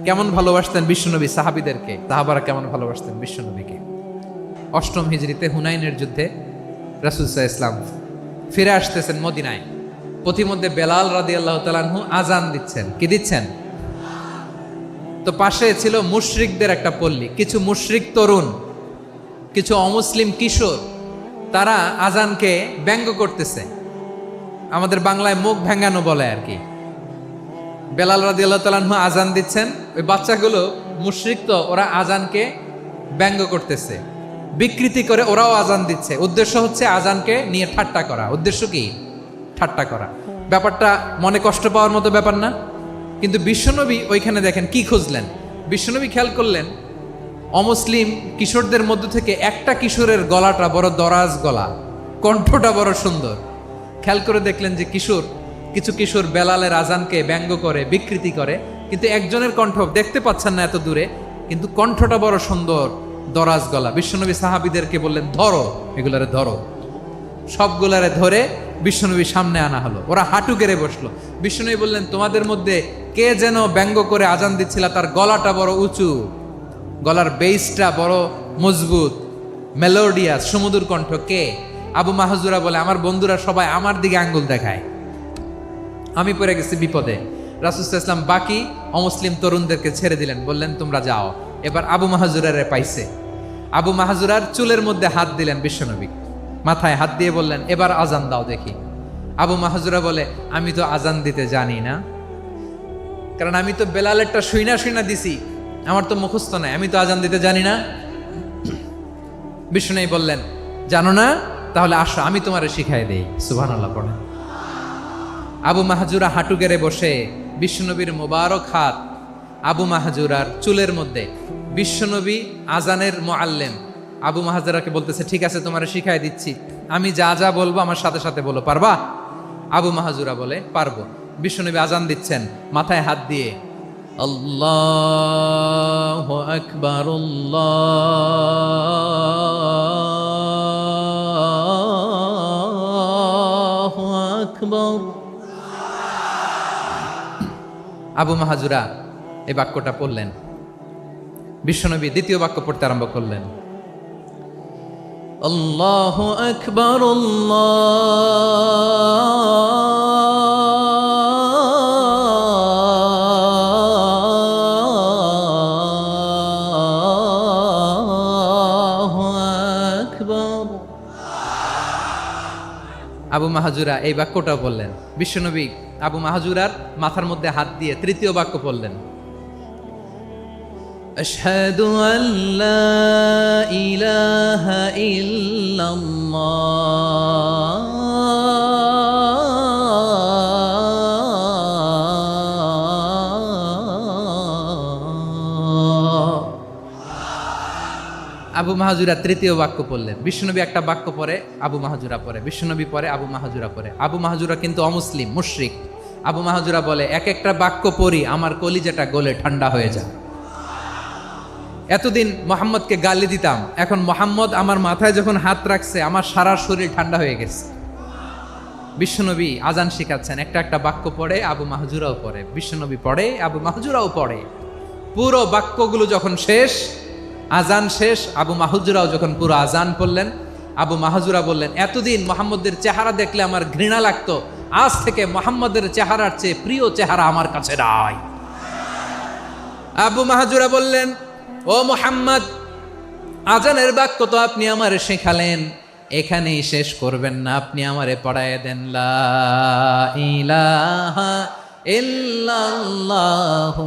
কেমন ভালোবাসতেন বিশ্বনবী সাহাবীদেরকে, সাহাবারা কেমন ভালোবাসতেন বিশ্বনবীকে। অষ্টম হিজরিতে হুনাইনের যুদ্ধে রাসূল সাল্লাল্লাহু আলাইহি ওয়াসাল্লাম ফিরে আসতেছেন মদিনায়। পথিমধ্যে বেলাল রাদিয়াল্লাহু তাআলা আনহু আজান দিচ্ছেন। কি দিচ্ছেন? তো পাশে ছিল মুশরিকদের একটা পল্লী, কিছু মুশরিক তরুণ, কিছু অমুসলিম কিশোর, তারা আজানকে ব্যঙ্গ করতেছে। আমাদের বাংলায় মুখ ভেঙ্গানো বলে আর কি। বেলাল রাদিয়াল্লাহু তাআলা আনহু আজান দিচ্ছেন, ওই বাচ্চাগুলো মুশরিক, তো ওরা আজানকে ব্যঙ্গ করতেছে, বিকৃতি করে ওরাও আজান দিচ্ছে। উদ্দেশ্য হচ্ছে আজানকে নিয়ে ঠাট্টা করা। উদ্দেশ্য কি? ঠাট্টা করা। ব্যাপারটা মনে কষ্ট পাওয়ার মতো ব্যাপার না? কিন্তু বিশ্বনবী ওইখানে দেখেন কি খুঁজলেন। বিশ্বনবী খেয়াল করলেন অমুসলিম কিশোরদের মধ্য থেকে একটা কিশোরের গলাটা বড় দরাজ গলা, কণ্ঠটা বড় সুন্দর। খেয়াল করে দেখলেন যে কিছু কিশোর বেলালের আজানকে ব্যঙ্গ করে, বিকৃতি করে, কিন্তু একজনের কণ্ঠ দেখতে পাচ্ছেন না এত দূরে, কিন্তু কণ্ঠটা বড় সুন্দর, দরাজ গলা। বিশ্বনবী সাহাবীদেরকে বললেন, ধরো এগুলারে, ধরো। সবগুলারে ধরে বিশ্বনবীর সামনে আনা হলো। ওরা হাঁটু গেড়ে বসলো। বিশ্বনবী বললেন, তোমাদের মধ্যে কে যেন ব্যঙ্গ করে আজান দিচ্ছিল, তার গলাটা বড় উঁচু, গলার বেসটা বড় মজবুত, মেলোডিয়াস, সুমধুর কণ্ঠ। কে? আবু মাহজুরা বলে, আমার বন্ধুরা সবাই আমার দিকে আঙ্গুল দেখায়, আমি পড়ে গেছি বিপদে। রাসূল সাল্লাল্লাহু আলাইহি ওয়াসাল্লাম বাকি অমুসলিম তরুণদেরকে ছেড়ে দিলেন, বললেন তোমরা যাও। এবার আবু মাহজুরারে পাইছে। আবু মাহজুরার চুলের মধ্যে হাত দিলেন বিশ্বনবী, মাথায় হাত দিয়ে বললেন, এবার আজান দাও দেখি। আবু মাহজুরা বলে, আমি তো আজান দিতে জানি না, কারণ আমি তো বেলালেরটা শুইনা দিছি, আমার তো মুখস্থ নাই, আমি তো আজান দিতে জানি না। বিশ্বনবী বললেন, জানো না? তাহলে আসো, আমি তোমারে শিখাই দেই। সুবহানাল্লাহ পড়ে। আবু মাহজুরা হাঁটু গেড়ে বসে, বিশ্বনবীর মোবারক হাত আবু মাহজুরার চুলের মধ্যে। বিশ্বনবী আজানের মুআল্লিম আবু মাহজুরাকে বলতেছে, ঠিক আছে তোমারে শিখাই দিচ্ছি, আমি যা যা বলবো আমার সাথে সাথে বলো, পারবা? আবু মাহজুরা বলে, পারবো। বিশ্বনবী আজান দিচ্ছেন, মাথায় হাত দিয়ে আল্লাহু আকবার, আল্লাহু আকবার। আবু মাহজুরা এই বাক্যটা পড়লেন। বিশ্বনবী দ্বিতীয় বাক্য পড়তে আরম্ভ করলেন, আল্লাহু আকবার, আল্লাহু আকবার। আবু মাহজুরা এই বাক্যটাও বললেন। বিশ্বনবী আবু মাহজুরার মাথার মধ্যে হাত দিয়ে তৃতীয় বাক্য বললেন, আশহাদু আল্লা ইলাহা ইল্লাল্লাহ। আবু মাহজুরা তৃতীয় বাক্য পড়লেন। বিশ্বনবী একটা বাক্য পরে আবু মাহজুরা পরে, বিশ্বনবী পরে আবু মাহজুরা পরে। আবু মাহজুরা কিন্তু অমুসলিম, মুশরিক। আবু মাহজুরা বলে, এক একটা বাক্য পড়ি আমার কলিজাটা গলে ঠান্ডা হয়ে যায়। এতদিন মোহাম্মদকে গালি দিতাম, এখন মোহাম্মদ আমার মাথায় যখন হাত রাখছে আমার সারা শরীর ঠান্ডা হয়ে গেছে। বিশ্বনবী আজান শিখাচ্ছেন, একটা একটা বাক্য পড়ে আবু মাহজুরাও পড়ে, বিশ্বনবী পড়ে, আবু মাহজুরাও পড়ে। পুরো বাক্যগুলো যখন শেষ, আজান শেষ, আবু মাহজুরাও যখন পুরো আজান পড়লেন, আবু মাহজুরা বললেন, এতদিন মোহাম্মদের চেহারা দেখলে আমার ঘৃণা লাগতো, আজ থেকে মোহাম্মদের চেহারার চেয়ে প্রিয় চেহারা আমার কাছে নাই। আবু মাহজুরা বললেন, ও মুহাম্মদ, আজানের বাক্য তো আপনি আমারে শেখালেন, এখানেই শেষ করবেন না, আপনি আমারে পড়ায় দেন, লা ইলাহা ইল্লাল্লাহু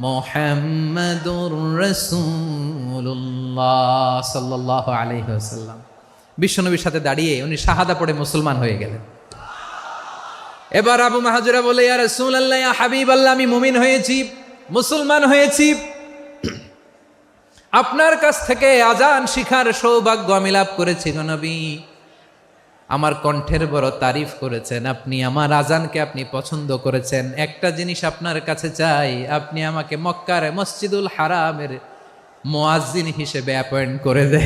মুহাম্মাদুর রাসূলুল্লাহ সাল্লাল্লাহু আলাইহি ওয়াসাল্লাম। বিশ্বনবীর সাথে দাঁড়িয়ে উনি শাহাদা পড়ে মুসলমান হয়ে গেলেন। এবার আবু মাহজুরা বলে, ইয়া রাসূলুল্লাহ, ইয়া হাবিবাল্লাহ, আমি মুমিন হয়েছি, মুসলমান হয়েছি, আপনার কাছ থেকে আজান শিখার সৌভাগ্য আমি লাভ করেছি গো নবী। আমার কণ্ঠের বড় তারিফ করেছেন আপনি, আমার আজানকে আপনি পছন্দ করেছেন। একটা জিনিস আপনার কাছে চাই, আপনি আমাকে মক্কার মসজিদুল হারামের মুয়াজ্জিন হিসেবে অ্যাপয়েন্ট করে দে।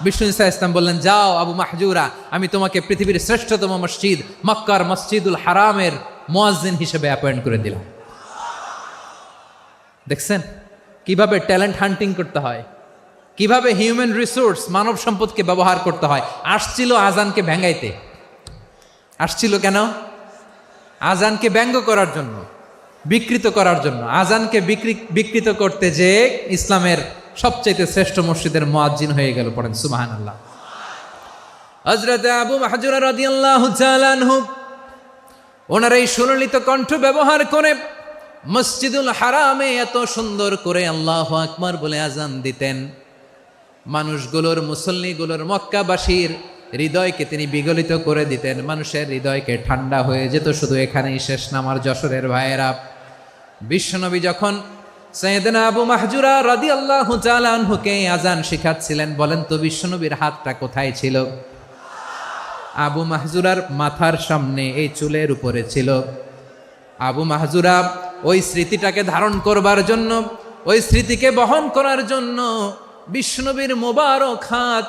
বিষ্ণু ইসা ইসলাম বললেন, যাও আবু মাহজুরা, আমি তোমাকে পৃথিবীর শ্রেষ্ঠতম মসজিদ মক্কার মসজিদুল হারামের মুয়াজ্জিন হিসেবে অ্যাপয়েন্ট করে দিলাম। দেখছেন কিভাবে ট্যালেন্ট হান্টিং করতে হয়, কিভাবে হিউম্যান রিসোর্স মানব সম্পদকে ব্যবহার করতে হয়। আসছিল আজানকে ভেঙ্গাইতে, আসছিল কেন? আজানকে ব্যঙ্গ করার জন্য, বিকৃত করার জন্য। আজানকে বিকৃত করতে যে ইসলামের সবচেয়ে শ্রেষ্ঠ মসজিদের মুয়াজ্জিন হয়ে গেল। পড়েন সুবহানাল্লাহ। হযরত আবু মাহজুরা রাদিয়াল্লাহু তাআলা আনহু ওনার এই সুললিত কণ্ঠ ব্যবহার করে মসজিদুল হারামে এত সুন্দর করে আল্লাহু আকবার বলে আজান দিতেন, মানুষগুলোর, মুসল্লিগুলোর, মক্কাবাসীর হৃদয়কে তিনি বিগলিত করে দিতেন। মানুষের হৃদয়কে ঠান্ডা হয়ে যেত। শুধু এখানেই শেষ না আমার যশোরের ভাইয়েরা। বিশ্বনবী যখন সাইয়েদনা আবু মাহজুরা রাদিয়াল্লাহু তাআলা আনহুকে আজান শিখাচ্ছিলেন, বলেন তো বিশ্বনবীর হাতটা কোথায় ছিল? আবু মাহজুরার মাথার সামনে, এই চুলের উপরে ছিল। আবু মাহজুরা ওই স্মৃতিটাকে ধারণ করবার জন্য, ওই স্মৃতিকে বহন করার জন্য বিশ্বনবীর মোবারক হাত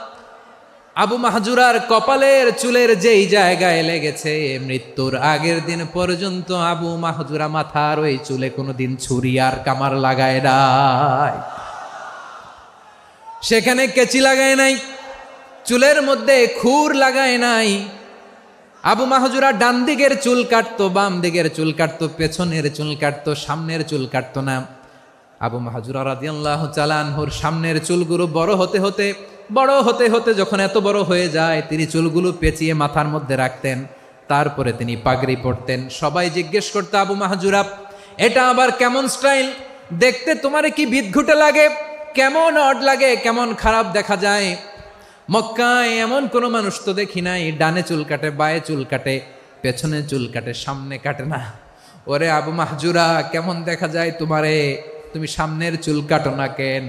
আবু মাহজুরার কপালের চুলের যেই জায়গায় লেগেছে, মৃত্যুর আগের দিন পর্যন্ত আবু মাহজুরা মাথার ওই চুলে কোনোদিন ছুরি আর কামার লাগায় নাই, সেখানে কেচি লাগায় নাই, চুলের মধ্যে খুর লাগায় নাই। আবু মাহজুরা ডান দিকের চুল কাটতো, বাম দিকের চুল কাটতো, পেছনের চুল কাটতো, সামনের চুল কাটতো না। আবু মাহজুরা রাদিয়াল্লাহু তাআলা আনহুর সামনের চুলগুলো বড় হতে হতে যখন এত বড় হয়ে যায়, তিনি চুলগুলো পেঁচিয়ে মাথার মধ্যে রাখতেন। তারপরে তিনি পাগড়ি পরতেন। সবাই জিজ্ঞেস করতো, আবু মাহজুরা এটা আবার কেমন স্টাইল? দেখতে তোমার কি বিদঘুটে লাগে? কেমন অড লাগে? কেমন খারাপ দেখা যায়? মক্কায় এমন কোনো মানুষ তো দেখি নাই, ডানে চুল কাটে, বায়ে চুল কাটে, পেছনে চুল কাটে, সামনে কাটে না। ওরে আবু মাহজুরা, কেমন দেখা যায় তোমারে? তুমি সামনের চুল কাটো না কেন?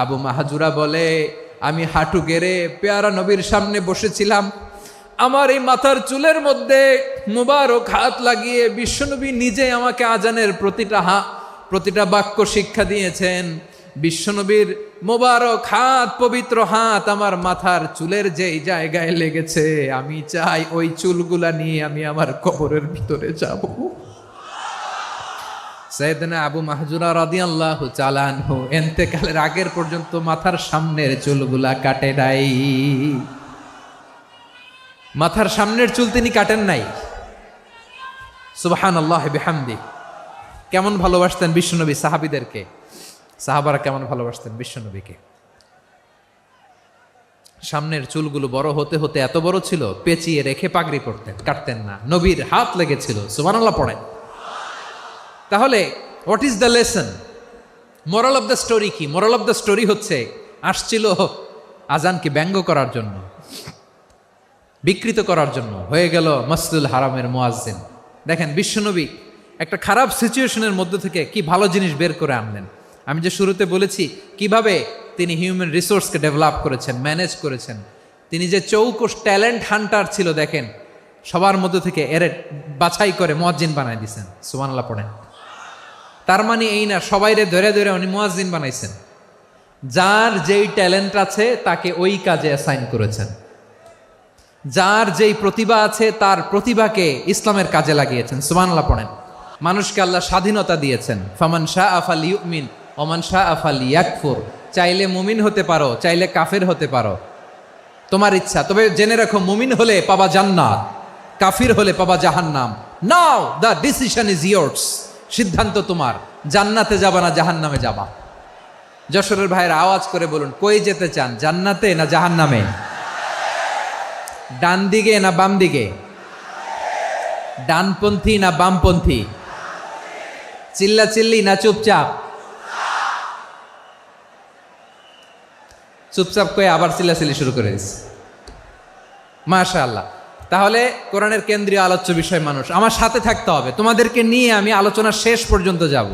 আবু মাহজুরা বলে, আমি হাঁটু গেড়ে পেয়ারা নবীর সামনে বসেছিলাম, আমার এই মাথার চুলের মধ্যে মুবারক হাত লাগিয়ে বিশ্বনবী নিজে আমাকে আজানের প্রতিটা বাক্য শিক্ষা দিয়েছেন। বিশ্বনবীর মোবারক হাত, পবিত্র হাত আমার মাথার চুলের যেই জায়গায় লেগেছে, আমি চাই ওই চুলগুলা নিয়ে আমি আমার কবরের ভিতরে যাব। সাইয়েদনা আবু মাহজুরা রাদিয়াল্লাহু তাআলা আনহু ইন্তেকালের আগের পর্যন্ত মাথার সামনের চুলগুলা কাটে নাই। মাথার সামনের চুল তিনি কাটেন নাই। সুবহানাল্লাহি বিহামদি। কেমন ভালোবাসতেন বিশ্বনবী সাহাবীদেরকে, সাহাবারা কেমন ভালোবাসতেন বিশ্বনবীকে। সামনের চুলগুলো বড় হতে হতে এত বড় ছিল, পেঁচিয়ে রেখে পাগড়ি পরতেন, কাটতেন না। নবীর হাত লেগেছিল। সুবহানাল্লাহ পড়েন। তাহলে what is the lesson? Moral of the story কি? মোরাল অফ দ্য স্টোরি হচ্ছে, আসছিল আজানকে ব্যঙ্গ করার জন্য, বিকৃত করার জন্য, হয়ে গেল মসজিদুল হারামের মুয়াজ্জিন। দেখেন বিশ্বনবী একটা খারাপ সিচুয়েশনের মধ্যে থেকে কি ভালো জিনিস বের করে আনলেন। আমি যে শুরুতে বলেছি কিভাবে তিনি হিউম্যান রিসোর্সকে ডেভেলপ করেছেন, ম্যানেজ করেছেন। তিনি যে চৌকস ট্যালেন্ট হান্টার ছিল, দেখেন সবার মধ্যে থেকে এর বাছাই করে মুয়াজ্জিন বানাই দিয়েছেন। সুবহানাল্লাহ পড়েন। তার মানে এই না সবাইরে ধরে ধরে উনি মুয়াজ্জিন বানাইছেন। যার যেই ট্যালেন্ট আছে তাকে ওই কাজে অ্যাসাইন করেছেন। যার যেই প্রতিভা আছে তার প্রতিভাকে ইসলামের কাজে লাগিয়েছেন। সুবহানাল্লাহ পড়েন। মানুষকে আল্লাহ স্বাধীনতা দিয়েছেন। ফামান শাআ ফালিউমিন ওয়া মান শাআ ফালিয়াকফুর। চাইলে মুমিন হতে পারো, চাইলে কাফের হতে পারো, তোমার ইচ্ছা। তবে জেনে রাখো, মুমিন হলে পাবা জান্নাত, কাফির হলে পাবা জাহান্নাম। নাও দ্য ডিসিশন ইজ ইয়ার্স। সিদ্ধান্ত তোমার, জান্নাতে যাবা না জাহান্নামে যাবা। যশোরের ভাইয়ের আওয়াজ করে বলুন, কই যেতে চান, জান্নাতে না জাহান্নামে? ডান দিকে না বাম দিকে? ডানপন্থী না বামপন্থী? চিল্লা চিল্লি না চুপচাপ? চুপচাপ কয়ে আবার চিল্লাচিল্লি শুরু করে দিচ্ছে। মাশাআল্লাহ। তাহলে কোরআনের কেন্দ্রীয় আলোচ্য বিষয় মানুষ। আমার সাথে থাকতে হবে, তোমাদেরকে নিয়ে আমি আলোচনা শেষ পর্যন্ত যাব।